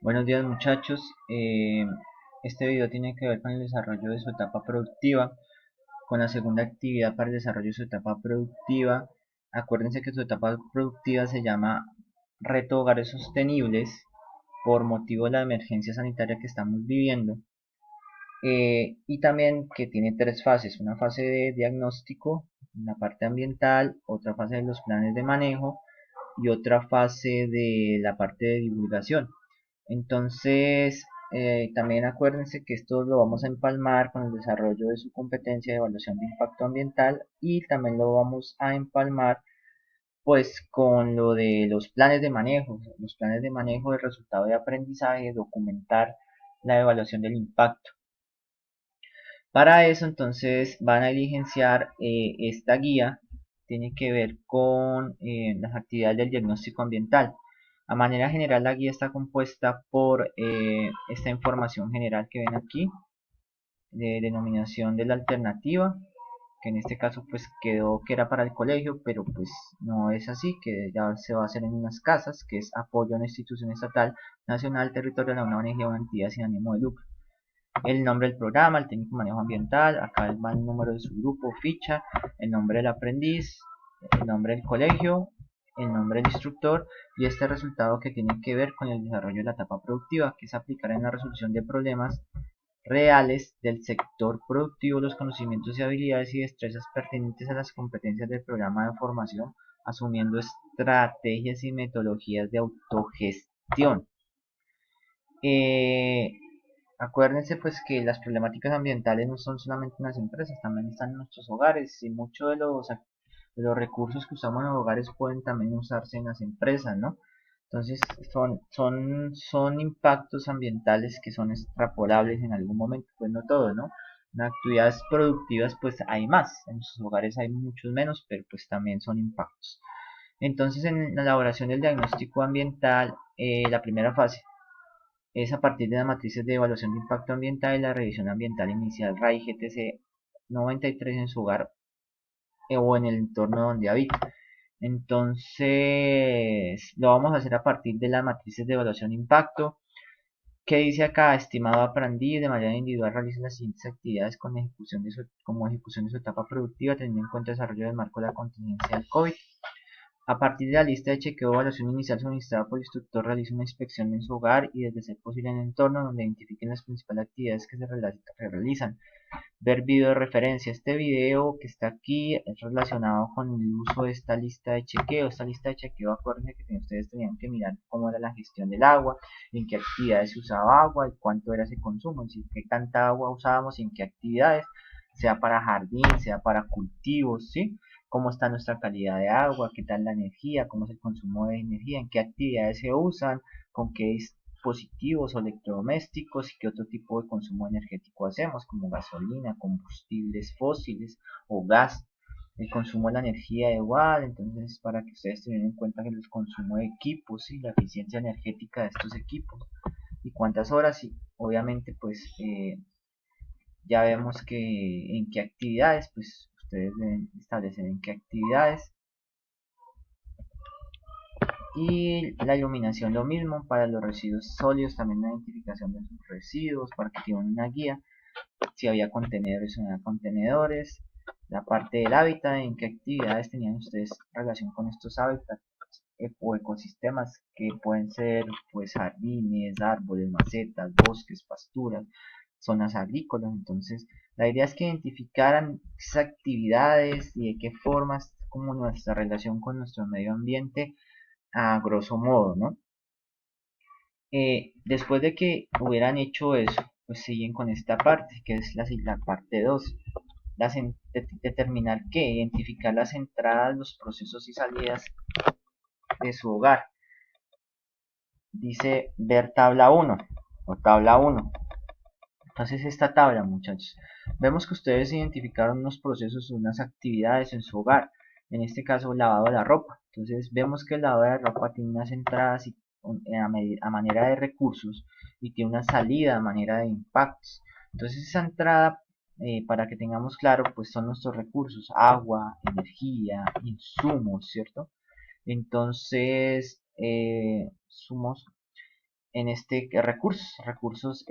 Buenos días muchachos. Este video tiene que ver con el desarrollo de su etapa productiva, con la segunda actividad para el desarrollo de su etapa productiva. Acuérdense que su etapa productiva se llama Reto Hogares Sostenibles por motivo de la emergencia sanitaria que estamos viviendo. Y también que tiene tres fases: una fase de diagnóstico, la parte ambiental, otra fase de los planes de manejo y otra fase de la parte de divulgación. Entonces, también acuérdense que esto lo vamos a empalmar con el desarrollo de su competencia de evaluación de impacto ambiental, y también lo vamos a empalmar pues con lo de los planes de manejo del resultado de aprendizaje, documentar la evaluación del impacto. Para eso entonces van a diligenciar esta guía. Tiene que ver con las actividades del diagnóstico ambiental. A manera general, la guía está compuesta por esta información general que ven aquí, de denominación de la alternativa, que en este caso pues quedó que era para el colegio, pero pues no es así, que ya se va a hacer en unas casas, que es apoyo a una institución estatal, nacional, territorial, a una ONG o una entidad sin ánimo de lucro. El nombre del programa, el técnico de manejo ambiental, acá va el número de su grupo, ficha, el nombre del aprendiz, el nombre del colegio, el nombre del instructor y este resultado que tiene que ver con el desarrollo de la etapa productiva, que es aplicar en la resolución de problemas reales del sector productivo los conocimientos y habilidades y destrezas pertinentes a las competencias del programa de formación, asumiendo estrategias y metodologías de autogestión. Eh, Acuérdense pues que las problemáticas ambientales no son solamente en las empresas, también están en nuestros hogares, y muchos de los recursos que usamos en los hogares pueden también usarse en las empresas, ¿no? Entonces son impactos ambientales que son extrapolables en algún momento, pues no todo, ¿no? En actividades productivas pues hay más, en sus hogares hay muchos menos, pero pues también son impactos. Entonces, en la elaboración del diagnóstico ambiental, la primera fase es a partir de las matrices de evaluación de impacto ambiental y la revisión ambiental inicial RAI GTC 93 en su hogar o en el entorno donde habita. Entonces, lo vamos a hacer a partir de las matrices de evaluación de impacto. ¿Qué dice acá? Estimado aprendiz, de manera individual realiza las siguientes actividades como ejecución de su etapa productiva, teniendo en cuenta el desarrollo del marco de la contingencia del COVID. A partir de la lista de chequeo o evaluación inicial suministrada por el instructor, realiza una inspección en su hogar y, desde ser posible, en el entorno, donde identifiquen las principales actividades que se realizan. Ver video de referencia. Este video que está aquí es relacionado con el uso de esta lista de chequeo. Esta lista de chequeo, acuérdense que ustedes tenían que mirar cómo era la gestión del agua, en qué actividades se usaba agua y cuánto era ese consumo, es decir, qué tanta agua usábamos y en qué actividades, sea para jardín, sea para cultivos, ¿sí? Cómo está nuestra calidad de agua, qué tal la energía, cómo es el consumo de energía, en qué actividades se usan, con qué dispositivos o electrodomésticos y qué otro tipo de consumo energético hacemos, como gasolina, combustibles fósiles o gas. El consumo de la energía igual, entonces para que ustedes tengan en cuenta que el consumo de equipos y la eficiencia energética de estos equipos y cuántas horas, y obviamente pues ya vemos que en qué actividades, pues ustedes deben establecer en qué actividades. Y la iluminación lo mismo para los residuos sólidos, también la identificación de sus residuos para que tengan una guía, si había contenedores o no había contenedores. La parte del hábitat, en qué actividades tenían ustedes relación con estos hábitats o ecosistemas, que pueden ser pues jardines, árboles, macetas, bosques, pasturas, zonas agrícolas. Entonces la idea es que identificaran esas actividades y de qué formas, como nuestra relación con nuestro medio ambiente a grosso modo, ¿no? Después de que hubieran hecho eso, pues siguen con esta parte, que es la parte 2. Determinar qué, identificar las entradas, los procesos y salidas de su hogar. Dice ver tabla 1 o tabla 1. Entonces, esta tabla, muchachos, vemos que ustedes identificaron unos procesos, unas actividades en su hogar, en este caso lavado de la ropa. Entonces vemos que el lavado de la ropa tiene unas entradas a manera de recursos, y tiene una salida a manera de impactos. Entonces esa entrada, para que tengamos claro, pues son nuestros recursos: agua, energía, insumos, ¿cierto? Entonces, sumos recursos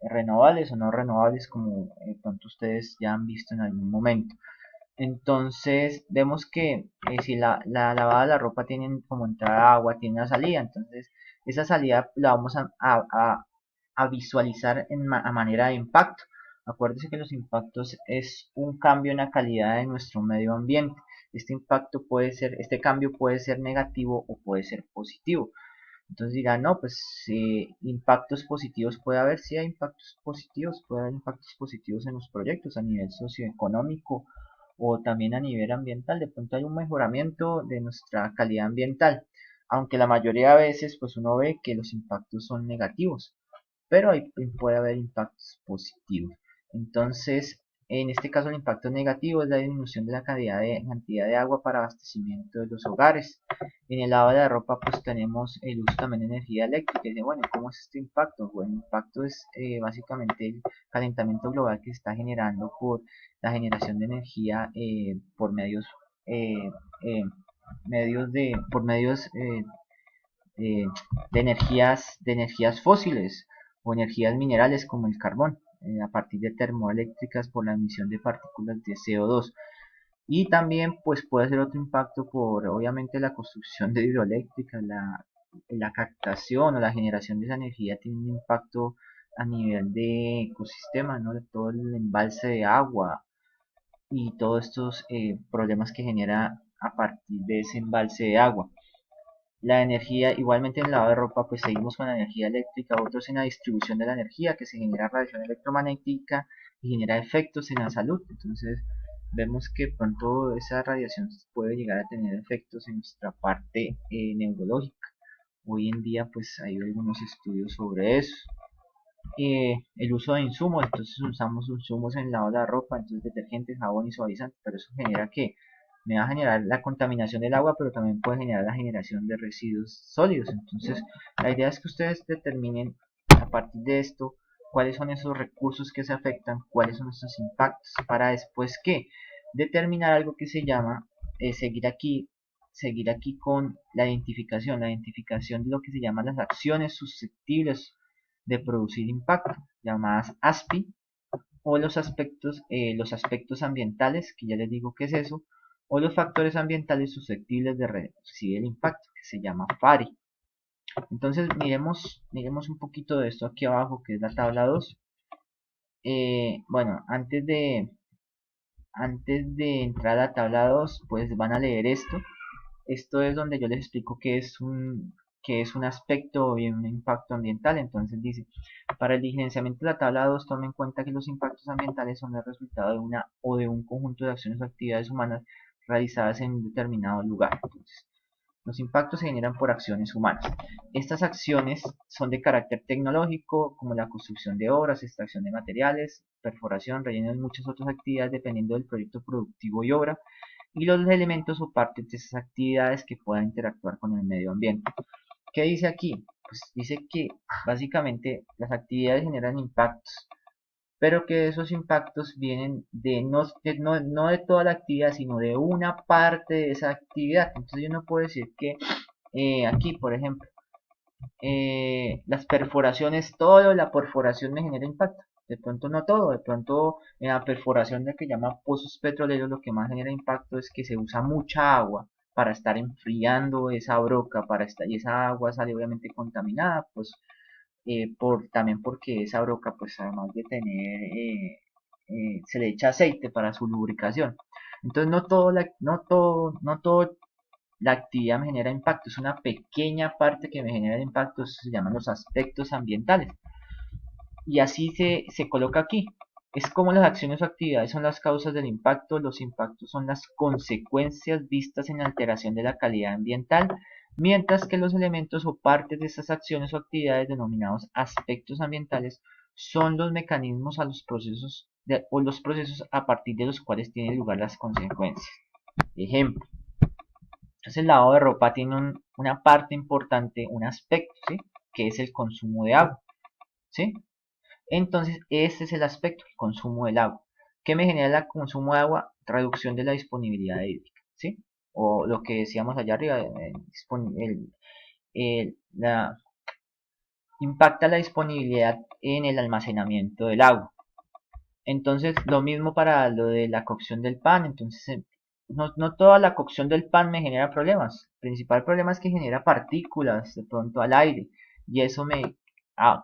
renovables o no renovables, como pronto ustedes ya han visto en algún momento. Entonces vemos que si la lavada de la ropa tiene como entrada agua, tiene una salida. Entonces esa salida la vamos a visualizar a manera de impacto. Acuérdense que los impactos es un cambio en la calidad de nuestro medio ambiente. Este cambio puede ser negativo o puede ser positivo. Entonces dirán, no, pues impactos positivos puede haber, sí hay impactos positivos, puede haber impactos positivos en los proyectos a nivel socioeconómico o también a nivel ambiental. De pronto hay un mejoramiento de nuestra calidad ambiental, aunque la mayoría de veces pues uno ve que los impactos son negativos, pero puede haber impactos positivos. Entonces, en este caso el impacto negativo es la disminución de la cantidad de agua para abastecimiento de los hogares. En el lado de la ropa pues tenemos el uso también de energía eléctrica. Y bueno, ¿cómo es este impacto? Bueno, el impacto es básicamente el calentamiento global que se está generando por la generación de energía por eh, eh, por medios eh, de energías fósiles o energías minerales como el carbón, a partir de termoeléctricas por la emisión de partículas de CO2. Y también pues puede ser otro impacto por obviamente la construcción de hidroeléctricas, la captación o la generación de esa energía tiene un impacto a nivel de ecosistema, ¿no? De todo el embalse de agua y todos estos problemas que genera a partir de ese embalse de agua. La energía, igualmente en el lavado de ropa, pues seguimos con la energía eléctrica, otros en la distribución de la energía, que se genera radiación electromagnética y genera efectos en la salud. Entonces, vemos que pronto esa radiación puede llegar a tener efectos en nuestra parte neurológica. Hoy en día, pues hay algunos estudios sobre eso. El uso de insumos, entonces usamos insumos en el lavado de la ropa, entonces detergentes, jabón y suavizantes, pero eso genera que me va a generar la contaminación del agua, pero también puede generar la generación de residuos sólidos. Entonces, la idea es que ustedes determinen a partir de esto cuáles son esos recursos que se afectan, cuáles son esos impactos, para después que determinar algo que se llama seguir aquí con la identificación de lo que se llama las acciones susceptibles de producir impacto, llamadas ASPI, o los aspectos ambientales, que ya les digo qué es eso, o los factores ambientales susceptibles de recibir el impacto, que se llama FARI. Entonces miremos un poquito de esto aquí abajo, que es la tabla 2. Bueno, antes de entrar a la tabla 2, pues van a leer esto. Esto es donde yo les explico qué es un aspecto y un impacto ambiental. Entonces dice, para el diferenciamiento de la tabla 2, tome en cuenta que los impactos ambientales son el resultado de una o de un conjunto de acciones o actividades humanas realizadas en un determinado lugar. Entonces, los impactos se generan por acciones humanas. Estas acciones son de carácter tecnológico, como la construcción de obras, extracción de materiales, perforación, relleno y muchas otras actividades dependiendo del proyecto productivo y obra, y los elementos o partes de esas actividades que puedan interactuar con el medio ambiente. ¿Qué dice aquí? Pues dice que básicamente las actividades generan impactos, pero que esos impactos vienen no de toda la actividad, sino de una parte de esa actividad. Entonces yo no puedo decir que aquí, por ejemplo, las perforaciones, todo la perforación me genera impacto. De pronto no todo, de pronto en la perforación de que llama pozos petroleros lo que más genera impacto es que se usa mucha agua para estar enfriando esa broca, y esa agua sale obviamente contaminada, pues también porque esa broca, pues además de tener, se le echa aceite para su lubricación. Entonces no todo la actividad me genera impacto, es una pequeña parte que me genera impacto, se llaman los aspectos ambientales. Y así se coloca aquí. Es como las acciones o actividades son las causas del impacto, los impactos son las consecuencias vistas en la alteración de la calidad ambiental, mientras que los elementos o partes de estas acciones o actividades denominados aspectos ambientales son los mecanismos o los procesos a partir de los cuales tienen lugar las consecuencias. Ejemplo, entonces el lavado de ropa tiene una parte importante, un aspecto, ¿sí? Que es el consumo de agua, ¿sí? Entonces este es el aspecto, el consumo del agua. ¿Qué me genera el consumo de agua? Reducción de la disponibilidad hídrica, ¿sí? O lo que decíamos allá arriba, el, impacta la disponibilidad en el almacenamiento del agua. Entonces, lo mismo para lo de la cocción del pan. Entonces, no toda la cocción del pan me genera problemas. El principal problema es que genera partículas de pronto al aire y eso me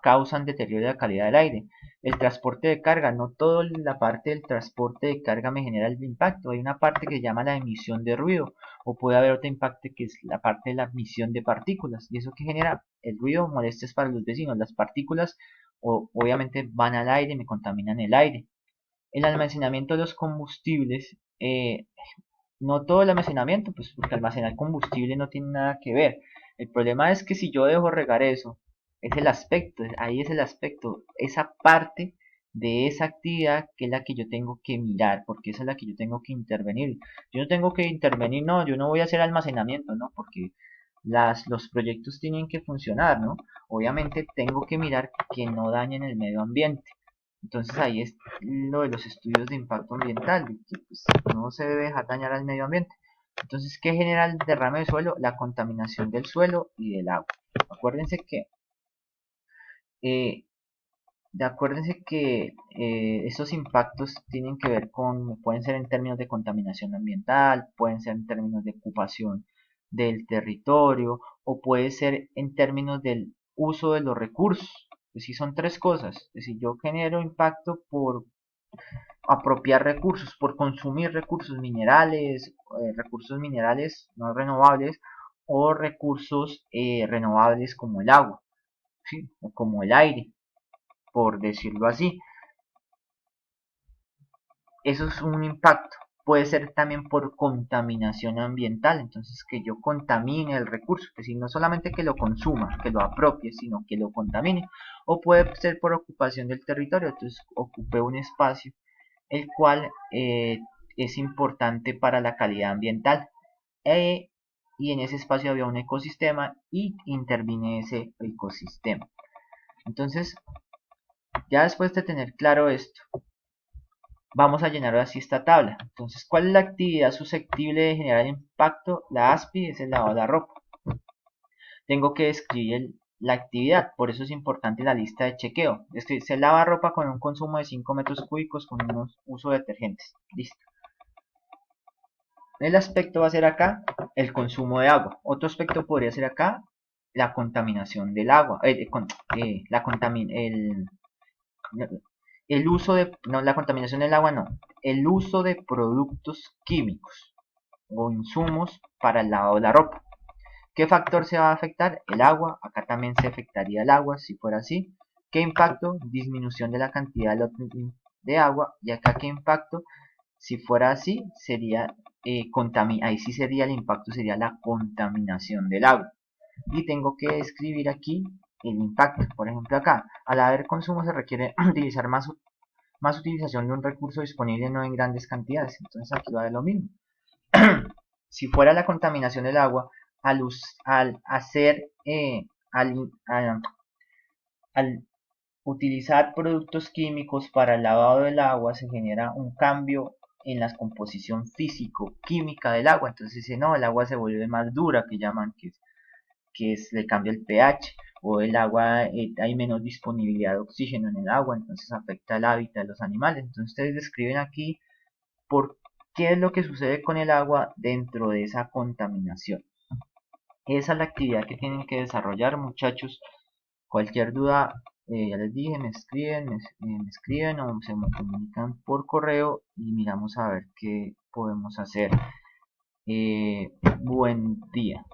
causa deterioro de la calidad del aire. El transporte de carga, no toda la parte del transporte de carga me genera el impacto. Hay una parte que se llama la emisión de ruido o puede haber otra impacto que es la parte de la emisión de partículas. Y eso que genera el ruido, molestias para los vecinos. Las partículas obviamente van al aire y me contaminan el aire. El almacenamiento de los combustibles, no todo el almacenamiento, pues porque almacenar combustible no tiene nada que ver. El problema es que si yo dejo regar eso, es el aspecto, ahí es el aspecto, esa parte de esa actividad que es la que yo tengo que mirar, porque esa es la que yo tengo que intervenir. Yo no tengo que intervenir, no, yo no voy a hacer almacenamiento, ¿no? Porque los proyectos tienen que funcionar, ¿no? Obviamente tengo que mirar que no dañen el medio ambiente. Entonces ahí es lo de los estudios de impacto ambiental, que pues, no se debe dejar dañar al medio ambiente. Entonces, ¿qué genera el derrame de suelo? La contaminación del suelo y del agua. Acuérdense que, eh, estos impactos tienen que ver con, pueden ser en términos de contaminación ambiental, pueden ser en términos de ocupación del territorio o puede ser en términos del uso de los recursos. Es decir, son tres cosas. Es decir, yo genero impacto por apropiar recursos, por consumir recursos minerales no renovables o recursos renovables como el agua, ¿sí? O como el aire, por decirlo así. Eso es un impacto. Puede ser también por contaminación ambiental, entonces que yo contamine el recurso, es decir, no solamente que lo consuma, que lo apropie, sino que lo contamine. O puede ser por ocupación del territorio, entonces ocupe un espacio el cual es importante para la calidad ambiental. Y en ese espacio había un ecosistema y interviene ese ecosistema. Entonces, ya después de tener claro esto, vamos a llenar así esta tabla. Entonces, ¿cuál es la actividad susceptible de generar impacto? La ASPI es el lavado de la ropa. Tengo que describir la actividad, por eso es importante la lista de chequeo. Es que se lava ropa con un consumo de 5 metros cúbicos con un uso de detergentes. Listo. El aspecto va a ser acá el consumo de agua. Otro aspecto podría ser acá la contaminación del agua. El uso de, no, la contaminación del agua no, el uso de productos químicos o insumos para el lavado de la ropa. ¿Qué factor se va a afectar? El agua. Acá también se afectaría el agua si fuera así. ¿Qué impacto? Disminución de la cantidad de agua. Y acá, ¿qué impacto? Si fuera así, sería ahí sí sería el impacto, sería la contaminación del agua. Y tengo que escribir aquí el impacto. Por ejemplo, acá, al haber consumo se requiere utilizar más utilización de un recurso disponible no en grandes cantidades. Entonces aquí va a ser lo mismo. Si fuera la contaminación del agua, al hacer, al utilizar productos químicos para el lavado del agua, se genera un cambio en la composición físico-química del agua. Entonces dice, no, el agua se vuelve más dura, que llaman, le cambia el pH, o el agua, hay menos disponibilidad de oxígeno en el agua, entonces afecta el hábitat de los animales. Entonces ustedes describen aquí por qué es lo que sucede con el agua dentro de esa contaminación. Esa es la actividad que tienen que desarrollar, muchachos. Cualquier duda, ya les dije, me escriben o se me comunican por correo y miramos a ver qué podemos hacer. Buen día.